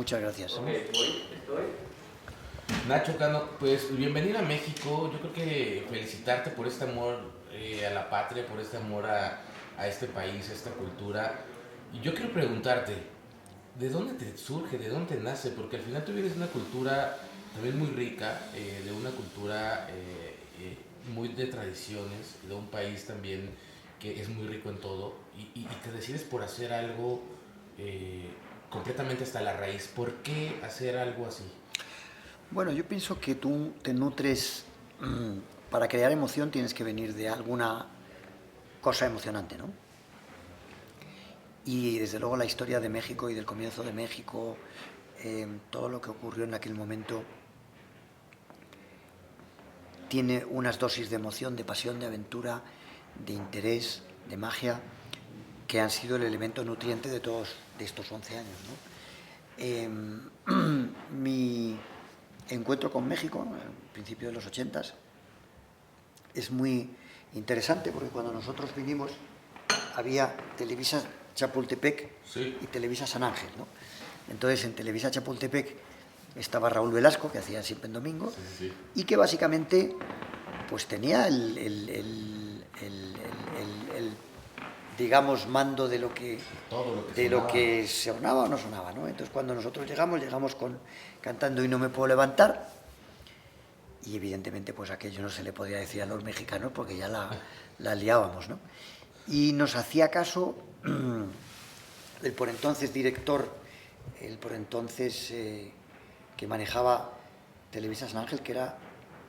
Muchas gracias. Ok, estoy. Nacho Cano, pues bienvenido a México. Yo creo que felicitarte por este amor a la patria, por este amor a este país, a esta cultura. Y yo quiero preguntarte, ¿de dónde te surge, de dónde te nace? Porque al final tú vienes de una cultura también muy rica, de una cultura muy de tradiciones, de un país también que es muy rico en todo, y te decides por hacer algo eh, completamente hasta la raíz. ¿Por qué hacer algo así? Bueno, yo pienso que tú te nutres, para crear emoción tienes que venir de alguna cosa emocionante, ¿no? Y desde luego la historia de México y del comienzo de México, todo lo que ocurrió en aquel momento, tiene unas dosis de emoción, de pasión, de aventura, de interés, de magia, que han sido el elemento nutriente de todos de estos 11 años, ¿no? Mi encuentro con México, a principios de los 80, es muy interesante porque cuando nosotros vinimos había Televisa Chapultepec Sí. y Televisa San Ángel, ¿no? Entonces en Televisa Chapultepec estaba Raúl Velasco, que hacía siempre en domingo, Sí, sí, sí. y que básicamente pues tenía digamos, mando de lo que Todo lo que de lo sonaba. que sonaba o no sonaba, ¿no? Entonces cuando nosotros llegamos cantando Y no me puedo levantar, y evidentemente pues aquello no se le podía decir a los mexicanos porque ya la liábamos, ¿no? Y nos hacía caso el por entonces director, el por entonces que manejaba Televisa San Ángel, que era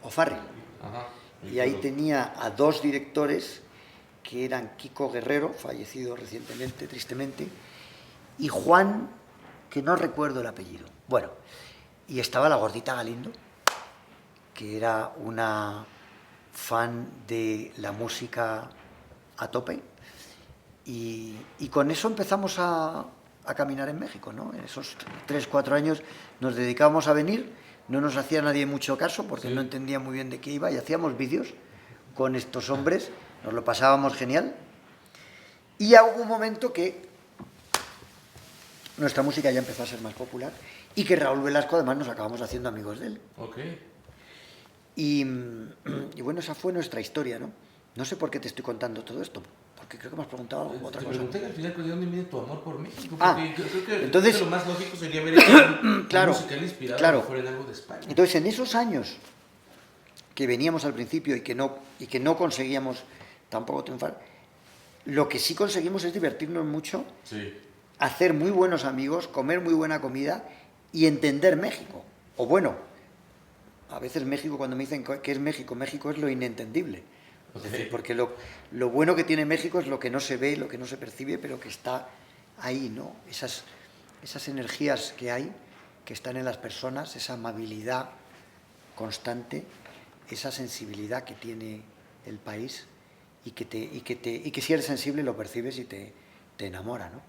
O'Farrill. Ajá. Y ahí tenía a dos directores que eran Kiko Guerrero, fallecido recientemente, tristemente, y Juan, que no recuerdo el apellido. Bueno, y estaba la gordita Galindo, que era una fan de la música a tope, y con eso empezamos a caminar en México, ¿no? En esos 3, 4 años nos dedicábamos a venir, no nos hacía nadie mucho caso porque Sí. no entendía muy bien de qué iba, y hacíamos vídeos con estos hombres, nos lo pasábamos genial, y ya hubo un momento que nuestra música ya empezó a ser más popular y que Raúl Velasco además nos acabamos haciendo amigos de él. Ok. Y bueno, esa fue nuestra historia, ¿no? No sé por qué te estoy contando todo esto, porque creo que me has preguntado algo, otra Te cosa. pregunté al final de dónde viene tu amor por México, porque Ah, entonces, creo que lo más lógico sería ver hecho un claro, musical inspirado a claro. lo mejor en algo de España. Entonces, en esos años que veníamos al principio y que no conseguíamos tampoco triunfar, lo que sí conseguimos es divertirnos mucho, Sí. hacer muy buenos amigos, comer muy buena comida y entender México. O bueno, a veces México, cuando me dicen que es México, México es lo inentendible. Es decir, porque lo bueno que tiene México es lo que no se ve, lo que no se percibe, pero que está ahí, ¿no? Esas energías que hay, que están en las personas, esa amabilidad constante, esa sensibilidad que tiene el país y que si eres sensible lo percibes y te enamora, ¿no?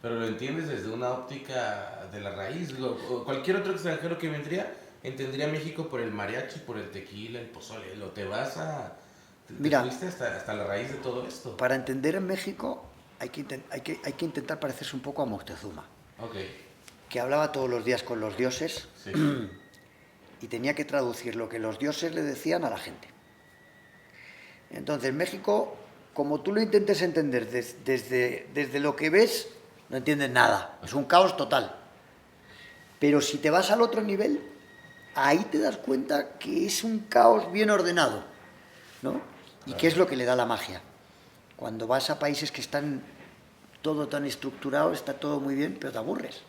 Pero lo entiendes desde una óptica de la raíz. Digo, cualquier otro extranjero que vendría entendería México por el mariachi, por el tequila, el pozole. Lo te vas a... Te Mira, fuiste hasta la raíz de todo esto. para entender en México hay que intentar parecerse un poco a Moctezuma, Ok. que hablaba todos los días con los dioses Sí. y tenía que traducir lo que los dioses le decían a la gente. Entonces, México, como tú lo intentes entender desde lo que ves, no entiendes nada. Es un caos total. Pero si te vas al otro nivel, ahí te das cuenta que es un caos bien ordenado, ¿no? ¿Y qué es lo que le da la magia? Cuando vas a países que están todo tan estructurado, está todo muy bien, pero te aburres.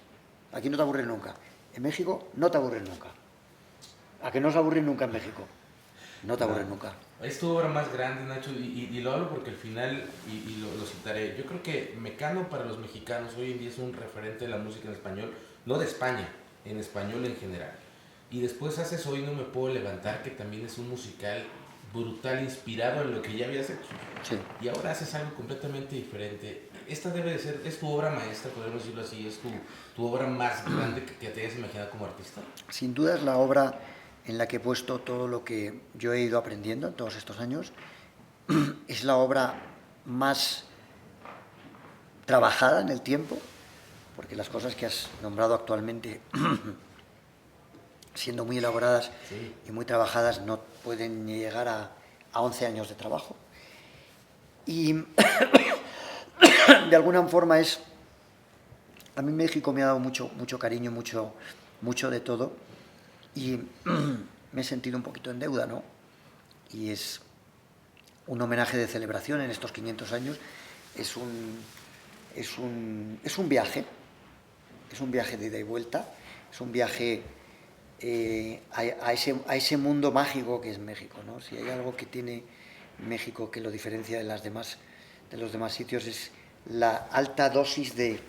Aquí no te aburres nunca. En México no te aburres nunca. ¿A que no os aburres nunca en México? No te aburres nunca. Es tu obra más grande, Nacho, y lo hablo porque al final, y lo citaré, yo creo que Mecano para los mexicanos hoy en día es un referente de la música en español, no de España, en español en general. Y después haces Hoy no me puedo levantar, que también es un musical brutal, inspirado en lo que ya habías hecho. Sí. Y ahora haces algo completamente diferente. Esta debe de ser, es tu obra maestra, podemos decirlo así, es tu obra más grande que te hayas imaginado como artista. Sin duda es la obra en la que he puesto todo lo que yo he ido aprendiendo en todos estos años. Es la obra más trabajada en el tiempo, porque las cosas que has nombrado actualmente, siendo muy elaboradas y muy trabajadas, no pueden llegar a 11 años de trabajo. Y de alguna forma a mí México me ha dado mucho cariño, mucho de todo, y me he sentido un poquito en deuda, ¿no? Y es un homenaje de celebración en estos 500 años, es un viaje, de ida y vuelta, es un viaje a ese mundo mágico que es México, ¿no? Si hay algo que tiene México que lo diferencia de los demás sitios, es la alta dosis de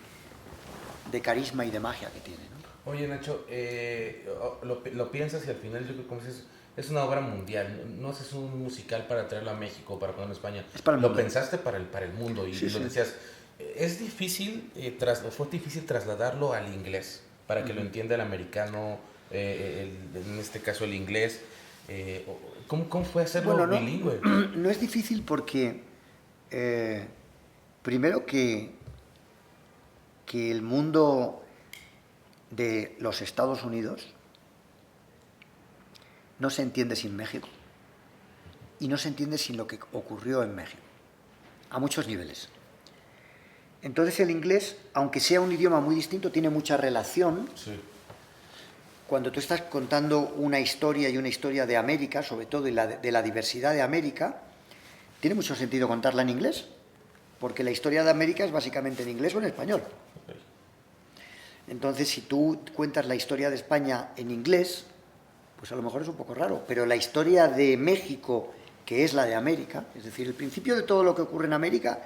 carisma y de magia que tiene, ¿no? Oye, Nacho, lo piensas y al final yo creo que como dices, es una obra mundial, no es un musical para traerlo a México, para ponerlo en España. Es para el lo mundo. pensaste para el mundo y Sí, lo sí. decías. Es difícil, fue difícil trasladarlo al inglés para que lo entienda el americano, en este caso el inglés. ¿Cómo fue hacerlo Bueno, bilingüe? no es difícil porque, primero que el mundo de los Estados Unidos no se entiende sin México y no se entiende sin lo que ocurrió en México, a muchos niveles. Entonces el inglés, aunque sea un idioma muy distinto, tiene mucha relación. Sí. Cuando tú estás contando una historia y una historia de América, sobre todo de la diversidad de América, tiene mucho sentido contarla en inglés, porque la historia de América es básicamente en inglés o en español. Okay. Entonces, si tú cuentas la historia de España en inglés, pues a lo mejor es un poco raro, pero la historia de México, que es la de América, es decir, el principio de todo lo que ocurre en América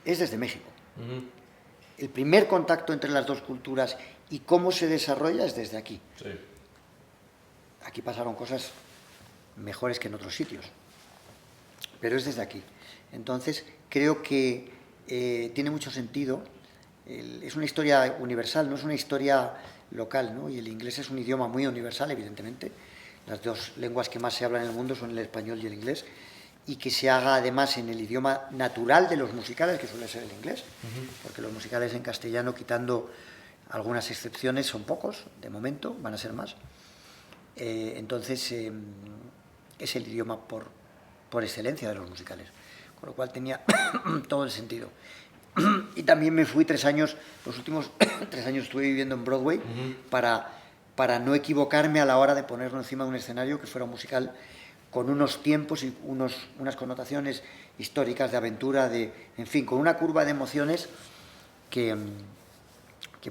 es desde México. Uh-huh. El primer contacto entre las dos culturas y cómo se desarrolla es desde aquí. Sí. Aquí pasaron cosas mejores que en otros sitios, pero es desde aquí. Entonces, creo que tiene mucho sentido. Es una historia universal, no es una historia local, ¿no? Y el inglés es un idioma muy universal, evidentemente. Las dos lenguas que más se hablan en el mundo son el español y el inglés, y que se haga además en el idioma natural de los musicales, que suele ser el inglés, porque los musicales en castellano, quitando algunas excepciones, son pocos, de momento, van a ser más. Entonces, es el idioma por excelencia de los musicales, con lo cual tenía todo el sentido. Y también me fui 3 años, los últimos 3 años estuve viviendo en Broadway, para no equivocarme a la hora de ponerlo encima de un escenario que fuera un musical con unos tiempos y unas connotaciones históricas de aventura, en fin, con una curva de emociones que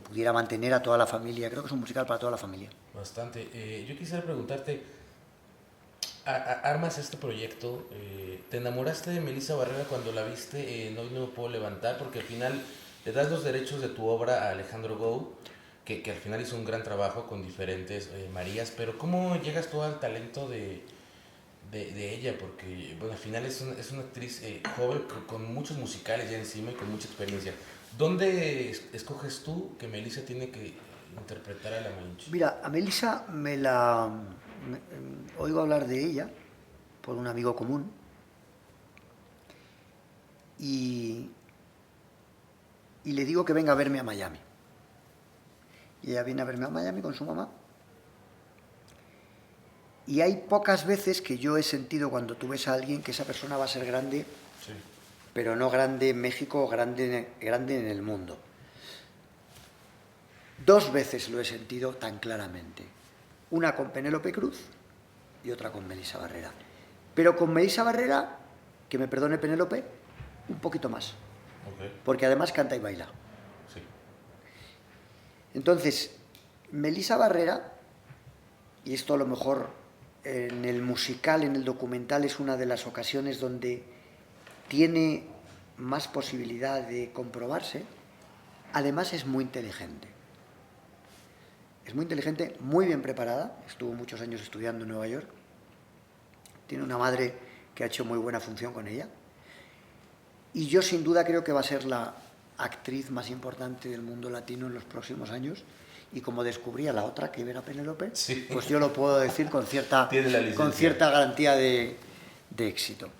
pudiera mantener a toda la familia. Creo que es un musical para toda la familia. Bastante. Yo quisiera preguntarte, armas este proyecto, ¿te enamoraste de Melissa Barrera cuando la viste en Hoy No Me Puedo Levantar? Porque al final le das los derechos de tu obra a Alejandro Gou, que al final hizo un gran trabajo con diferentes Marías, pero ¿cómo llegas tú al talento de ella? Porque bueno, al final es una actriz joven con muchos musicales ya encima y con mucha experiencia. ¿Dónde escoges tú que Melissa tiene que interpretar a la Malinche? Mira, a Melissa oigo hablar de ella por un amigo común y le digo que venga a verme a Miami. Y ella viene a verme a Miami con su mamá. Y hay pocas veces que yo he sentido, cuando tú ves a alguien, que esa persona va a ser grande, sí, pero no grande en México, grande en el mundo. 2 veces lo he sentido tan claramente. Una con Penélope Cruz y otra con Melissa Barrera. Pero con Melissa Barrera, que me perdone Penélope, un poquito más. Okay. Porque además canta y baila. Sí. Entonces, Melissa Barrera, y esto a lo mejor en el musical, en el documental, es una de las ocasiones donde tiene más posibilidad de comprobarse, además es muy inteligente. Es muy inteligente, muy bien preparada, estuvo muchos años estudiando en Nueva York, tiene una madre que ha hecho muy buena función con ella, y yo sin duda creo que va a ser la actriz más importante del mundo latino en los próximos años, y como descubrí a la otra, que era Penélope, sí, pues yo lo puedo decir con cierta garantía de éxito.